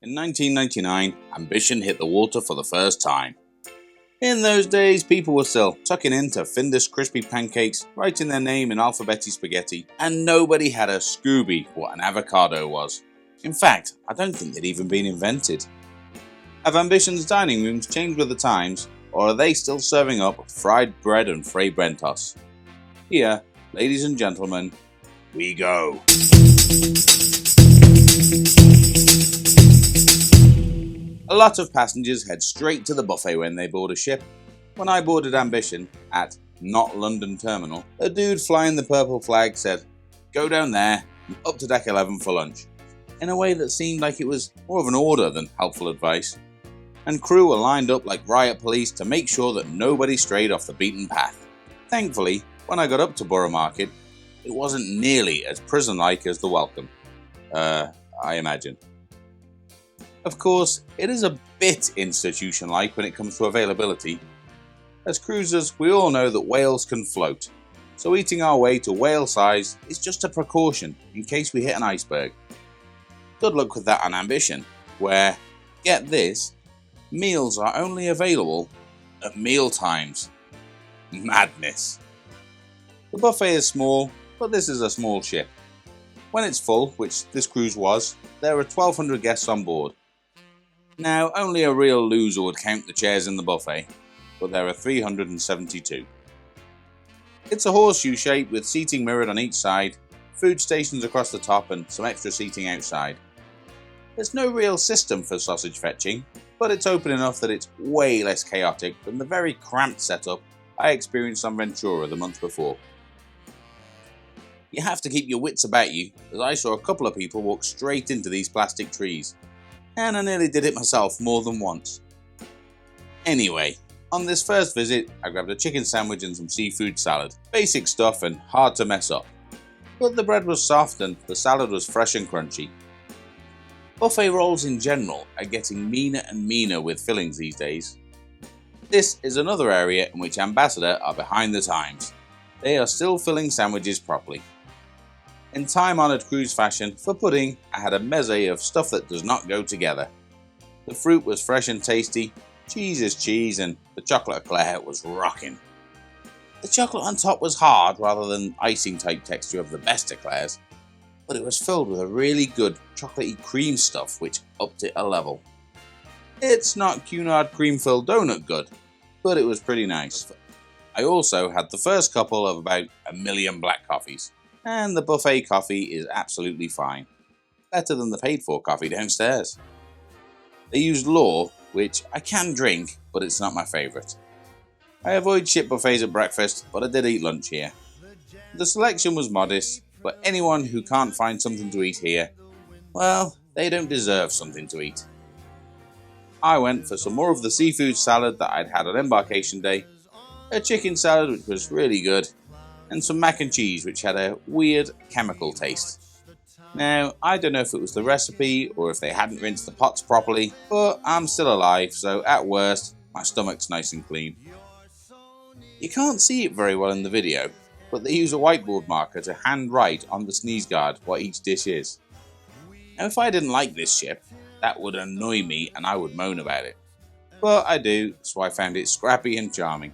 In 1999, ambition hit the water for the first time. In those days, people were still tucking into Findus Crispy Pancakes, writing their name in Alphabetti Spaghetti, and nobody had a Scooby what an avocado was. In fact, I don't think they'd even been invented. Have Ambition's dining rooms changed with the times, or are they still serving up fried bread and Fray Bentos? Here, ladies and gentlemen, we go. A lot of passengers head straight to the buffet when they board a ship. When I boarded Ambition at Not London Terminal, a dude flying the purple flag said, "Go down there and up to deck 11 for lunch," in a way that seemed like it was more of an order than helpful advice. And crew were lined up like riot police to make sure that nobody strayed off the beaten path. Thankfully, when I got up to Borough Market, it wasn't nearly as prison-like as the welcome. I imagine. Of course, it is a bit institution-like when it comes to availability. As cruisers, we all know that whales can float, so eating our way to whale size is just a precaution in case we hit an iceberg. Good luck with that on Ambition, where, get this, meals are only available at meal times. Madness. The buffet is small, but this is a small ship. When it's full, which this cruise was, there are 1,200 guests on board. Now, only a real loser would count the chairs in the buffet, but there are 372. It's a horseshoe shape with seating mirrored on each side, food stations across the top and some extra seating outside. There's no real system for sausage fetching, but it's open enough that it's way less chaotic than the very cramped setup I experienced on Ventura the month before. You have to keep your wits about you, as I saw a couple of people walk straight into these plastic trees. And I nearly did it myself more than once. Anyway, on this first visit, I grabbed a chicken sandwich and some seafood salad. Basic stuff and hard to mess up. But the bread was soft and the salad was fresh and crunchy. Buffet rolls in general are getting meaner and meaner with fillings these days. This is another area in which Ambassador are behind the times. They are still filling sandwiches properly. In time-honoured cruise fashion, for pudding, I had a meze of stuff that does not go together. The fruit was fresh and tasty, cheese is cheese, and the chocolate eclair was rocking. The chocolate on top was hard rather than icing-type texture of the best eclairs, but it was filled with a really good chocolatey cream stuff which upped it a level. It's not Cunard cream-filled donut good, but it was pretty nice. I also had the first couple of about 1,000,000 black coffees. And the buffet coffee is absolutely fine. Better than the paid-for coffee downstairs. They use Law, which I can drink, but it's not my favourite. I avoid ship buffets at breakfast, but I did eat lunch here. The selection was modest, but anyone who can't find something to eat here, well, they don't deserve something to eat. I went for some more of the seafood salad that I'd had on embarkation day, a chicken salad which was really good, and some mac and cheese which had a weird chemical taste. Now, I don't know if it was the recipe or if they hadn't rinsed the pots properly, but I'm still alive, so at worst, my stomach's nice and clean. You can't see it very well in the video, but they use a whiteboard marker to hand write on the sneeze guard what each dish is. Now, if I didn't like this ship, that would annoy me and I would moan about it. But I do, so I found it scrappy and charming.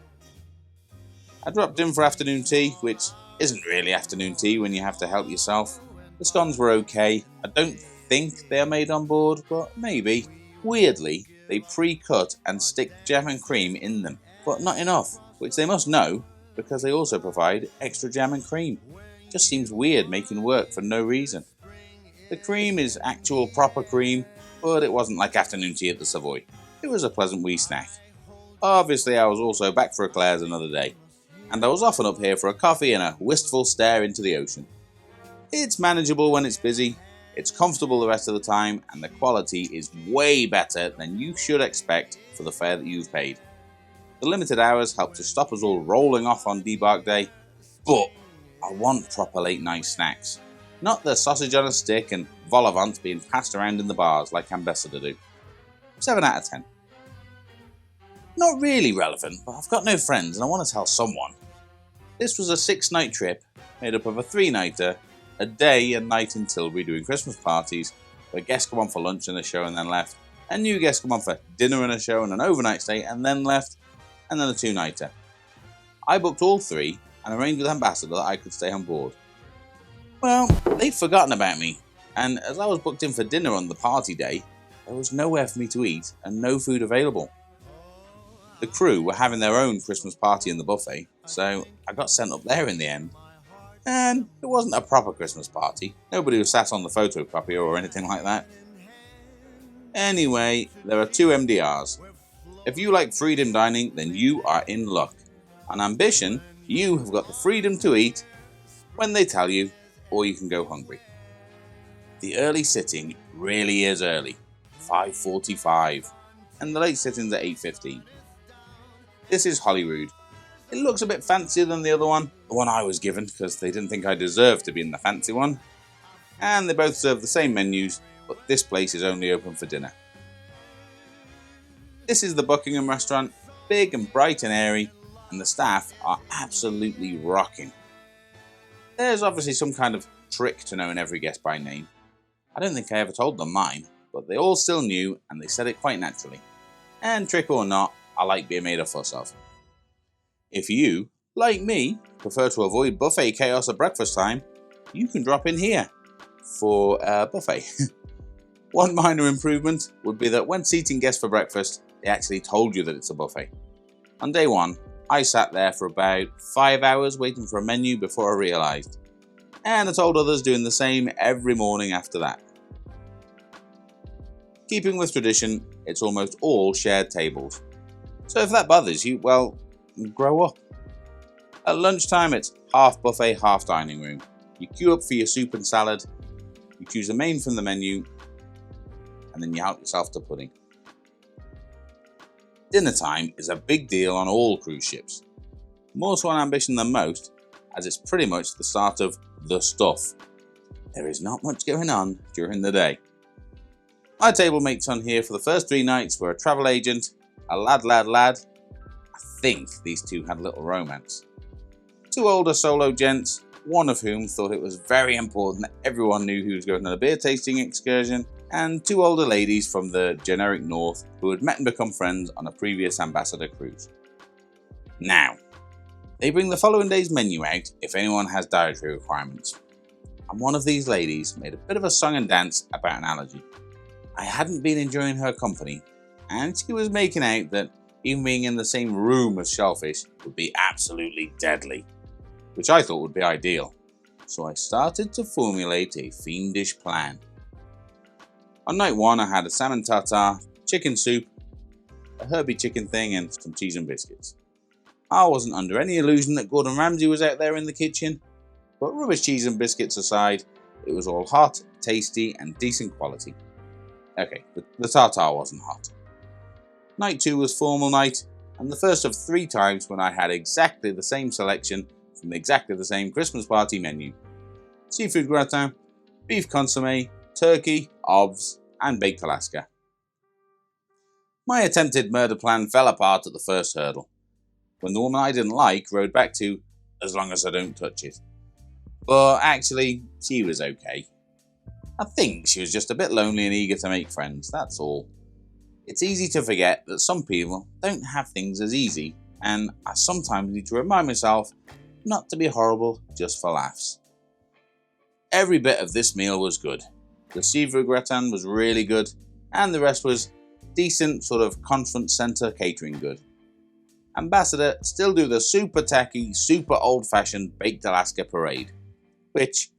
I dropped in for afternoon tea, which isn't really afternoon tea when you have to help yourself. The scones were okay. I don't think they are made on board, but maybe. Weirdly, they pre-cut and stick jam and cream in them, but not enough, which they must know, because they also provide extra jam and cream. Just seems weird making work for no reason. The cream is actual proper cream, but it wasn't like afternoon tea at the Savoy. It was a pleasant wee snack. Obviously, I was also back for eclairs another day. And I was often up here for a coffee and a wistful stare into the ocean. It's manageable when it's busy, it's comfortable the rest of the time, and the quality is way better than you should expect for the fare that you've paid. The limited hours help to stop us all rolling off on debark day, but I want proper late night snacks. Not the sausage on a stick and vol au vent being passed around in the bars like Ambassador do. 7 out of 10. Not really relevant, but I've got no friends and I want to tell someone. This was a 6-night trip made up of a 3-nighter, a day and night in Tilbury doing Christmas parties, where guests come on for lunch and a show and then left, and new guests come on for dinner and a show and an overnight stay and then left, and then a two-nighter. I booked all three and arranged with Ambassador that I could stay on board. Well, they'd forgotten about me, and as I was booked in for dinner on the party day, there was nowhere for me to eat and no food available. The crew were having their own Christmas party in the buffet, so I got sent up there in the end. And it wasn't a proper Christmas party. Nobody was sat on the photocopier or anything like that. Anyway, there are two MDRs. If you like freedom dining, then you are in luck. On Ambition, you have got the freedom to eat when they tell you, or you can go hungry. The early sitting really is early, 5:45, and the late sitting's at 8:15. This is Holyrood. It looks a bit fancier than the other one, the one I was given, because they didn't think I deserved to be in the fancy one. And they both serve the same menus, but this place is only open for dinner. This is the Buckingham restaurant, big and bright and airy, and the staff are absolutely rocking. There's obviously some kind of trick to knowing every guest by name. I don't think I ever told them mine, but they all still knew and they said it quite naturally. And trick or not, I like being made a fuss of. If you, like me, prefer to avoid buffet chaos at breakfast time, you can drop in here for a buffet. One minor improvement would be that when seating guests for breakfast, they actually told you that it's a buffet. On day one, I sat there for about 5 hours waiting for a menu before I realised, and I told others doing the same every morning after that. Keeping with tradition, it's almost all shared tables. So if that bothers you, well, grow up. At lunchtime, it's half buffet, half dining room. You queue up for your soup and salad, you choose a main from the menu, and then you help yourself to pudding. Dinner time is a big deal on all cruise ships. More so on Ambition than most, as it's pretty much the start of the stuff. There is not much going on during the day. My table mates on here for the first 3 nights were a travel agent, a lad. I think these two had a little romance. 2 older solo gents, one of whom thought it was very important that everyone knew he was going on a beer tasting excursion, and 2 older ladies from the generic north who had met and become friends on a previous Ambassador cruise. Now, they bring the following day's menu out if anyone has dietary requirements. And one of these ladies made a bit of a song and dance about an allergy. I hadn't been enjoying her company, and she was making out that even being in the same room as shellfish would be absolutely deadly, which I thought would be ideal. So I started to formulate a fiendish plan. On night 1 I had a salmon tartare, chicken soup, a herby chicken thing and some cheese and biscuits. I wasn't under any illusion that Gordon Ramsay was out there in the kitchen, but rubbish cheese and biscuits aside, it was all hot, tasty and decent quality. Okay, the tartare wasn't hot. Night 2 was formal night, and the first of 3 times when I had exactly the same selection from exactly the same Christmas party menu. Seafood gratin, beef consommé, turkey, obs, and baked Alaska. My attempted murder plan fell apart at the first hurdle, when the woman I didn't like rode back to, as long as I don't touch it. But actually, she was okay. I think she was just a bit lonely and eager to make friends, that's all. It's easy to forget that some people don't have things as easy, and I sometimes need to remind myself not to be horrible just for laughs. Every bit of this meal was good. The seafood gratin was really good, and the rest was decent sort of conference centre catering good. Ambassador still do the super tacky, super old-fashioned baked Alaska parade, which,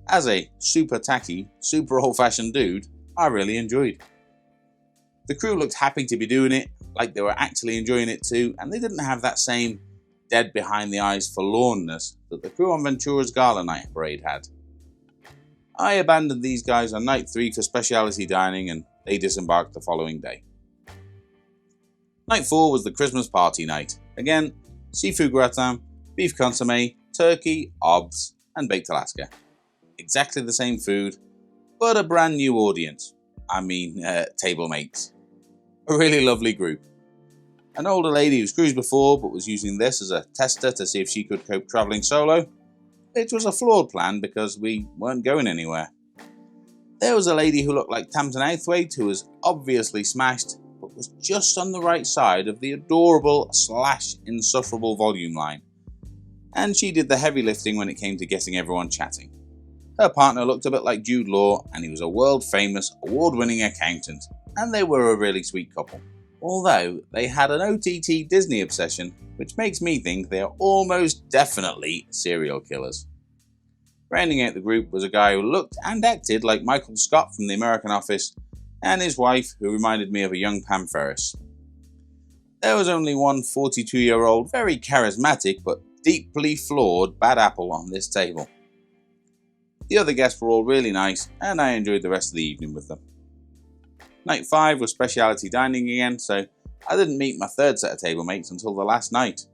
as a super tacky, super old-fashioned dude, I really enjoyed. The crew looked happy to be doing it, like they were actually enjoying it too, and they didn't have that same dead behind the eyes forlornness that the crew on Ventura's Gala Night parade had. I abandoned these guys on night 3 for speciality dining and they disembarked the following day. Night 4 was the Christmas party night. Again, seafood gratin, beef consommé, turkey, obs, and baked Alaska. Exactly the same food, but a brand new audience. Table mates. A really lovely group. An older lady who's cruised before but was using this as a tester to see if she could cope travelling solo. It was a flawed plan because we weren't going anywhere. There was a lady who looked like Tamsin Outhwaite, who was obviously smashed, but was just on the right side of the adorable / insufferable volume line. And she did the heavy lifting when it came to getting everyone chatting. Her partner looked a bit like Jude Law, and he was a world-famous, award-winning accountant, and they were a really sweet couple. Although they had an OTT Disney obsession, which makes me think they are almost definitely serial killers. Rounding out the group was a guy who looked and acted like Michael Scott from The American Office, and his wife, who reminded me of a young Pam Ferris. There was only one 42-year-old, very charismatic but deeply flawed bad apple on this table. The other guests were all really nice, and I enjoyed the rest of the evening with them. Night 5 was speciality dining again, so I didn't meet my third set of table mates until the last night.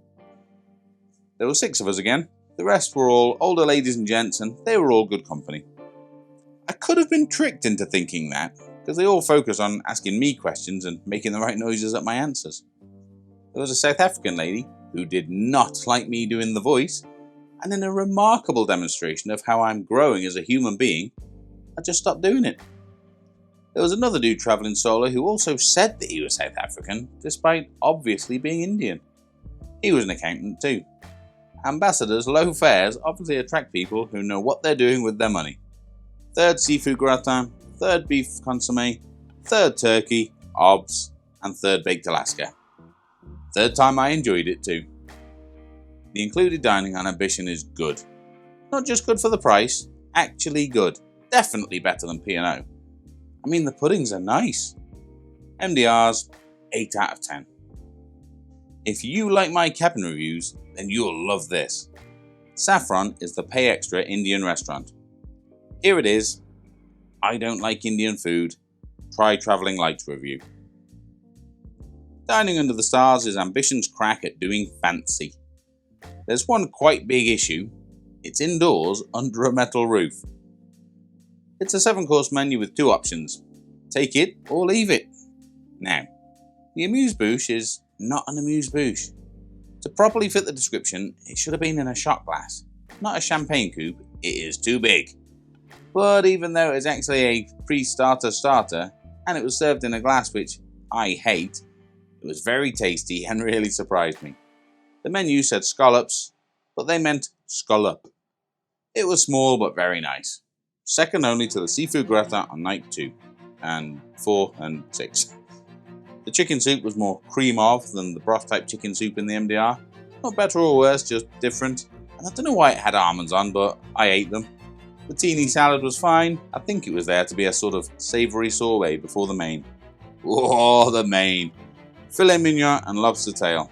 There were 6 of us again. The rest were all older ladies and gents, and they were all good company. I could have been tricked into thinking that, because they all focus on asking me questions and making the right noises at my answers. There was a South African lady who did not like me doing the voice, and in a remarkable demonstration of how I'm growing as a human being, I just stopped doing it. There was another dude travelling solo who also said that he was South African, despite obviously being Indian. He was an accountant too. Ambassadors' low fares obviously attract people who know what they're doing with their money. 3rd seafood gratin, 3rd beef consommé, 3rd turkey, obs, and 3rd baked Alaska. 3rd time I enjoyed it too. The included dining on Ambition is good. Not just good for the price, actually good. Definitely better than P&O. I mean, the puddings are nice. MDR's 8 out of 10. If you like my cabin reviews, then you'll love this. Saffron is the pay extra Indian restaurant. Here it is. I don't like Indian food. Try Travelling Lights review. Dining under the stars is Ambition's crack at doing fancy. There's one quite big issue. It's indoors under a metal roof. It's a 7-course menu with 2 options. Take it or leave it. Now, the amuse-bouche is not an amuse-bouche. To properly fit the description, it should have been in a shot glass, not a champagne coupe. It is too big. But even though it is actually a pre-starter starter, and it was served in a glass which I hate, it was very tasty and really surprised me. The menu said scallops, but they meant scallop. It was small but very nice. Second only to the seafood gratin on night 2, and 4 and 6. The chicken soup was more cream of than the broth type chicken soup in the MDR. Not better or worse, just different. And I don't know why it had almonds on, but I ate them. The teeny salad was fine. I think it was there to be a sort of savoury sorbet before the main. Oh, the main! Filet mignon and lobster tail.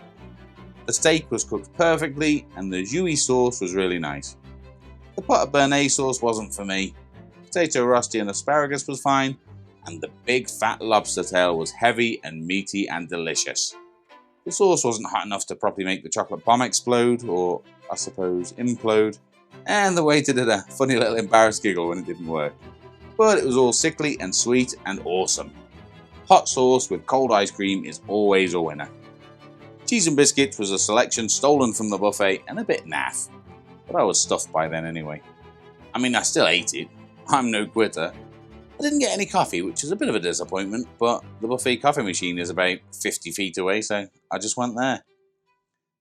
The steak was cooked perfectly, and the jus sauce was really nice. The pot of béarnaise sauce wasn't for me. Potato rosti and asparagus was fine, and the big fat lobster tail was heavy and meaty and delicious. The sauce wasn't hot enough to properly make the chocolate bomb explode, or I suppose implode, and the waiter did a funny little embarrassed giggle when it didn't work. But it was all sickly and sweet and awesome. Hot sauce with cold ice cream is always a winner. Cheese and biscuits was a selection stolen from the buffet and a bit naff, but I was stuffed by then anyway. I mean, I still ate it. I'm no quitter. I didn't get any coffee, which is a bit of a disappointment, but the buffet coffee machine is about 50 feet away, so I just went there.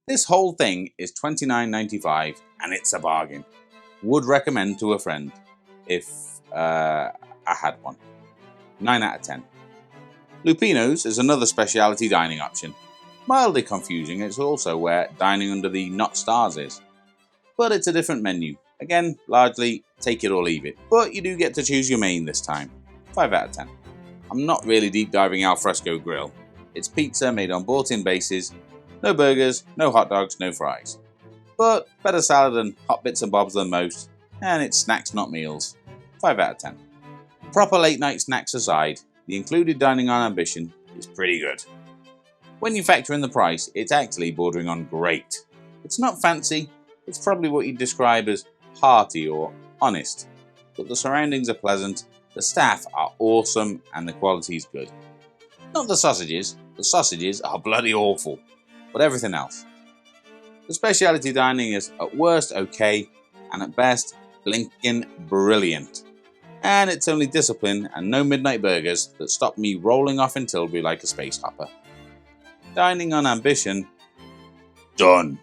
This whole thing is $29.95, and it's a bargain. Would recommend to a friend, if I had one. 9 out of 10. Lupino's is another speciality dining option. Mildly confusing, it's also where dining under the not stars is. But it's a different menu. Again, largely take it or leave it, but you do get to choose your main this time. 5 out of 10. I'm not really deep diving al fresco grill. It's pizza made on bought-in bases, no burgers, no hot dogs, no fries. But better salad and hot bits and bobs than most, and it's snacks not meals. 5 out of 10. Proper late night snacks aside, the included dining on Ambition is pretty good. When you factor in the price, it's actually bordering on great. It's not fancy, it's probably what you'd describe as hearty or honest, but the surroundings are pleasant, the staff are awesome, and the quality is good. Not the sausages are bloody awful, but everything else. The speciality dining is at worst okay, and at best blinking brilliant. And it's only discipline and no midnight burgers that stop me rolling off in Tilbury like a space hopper. Dining on ambition, done.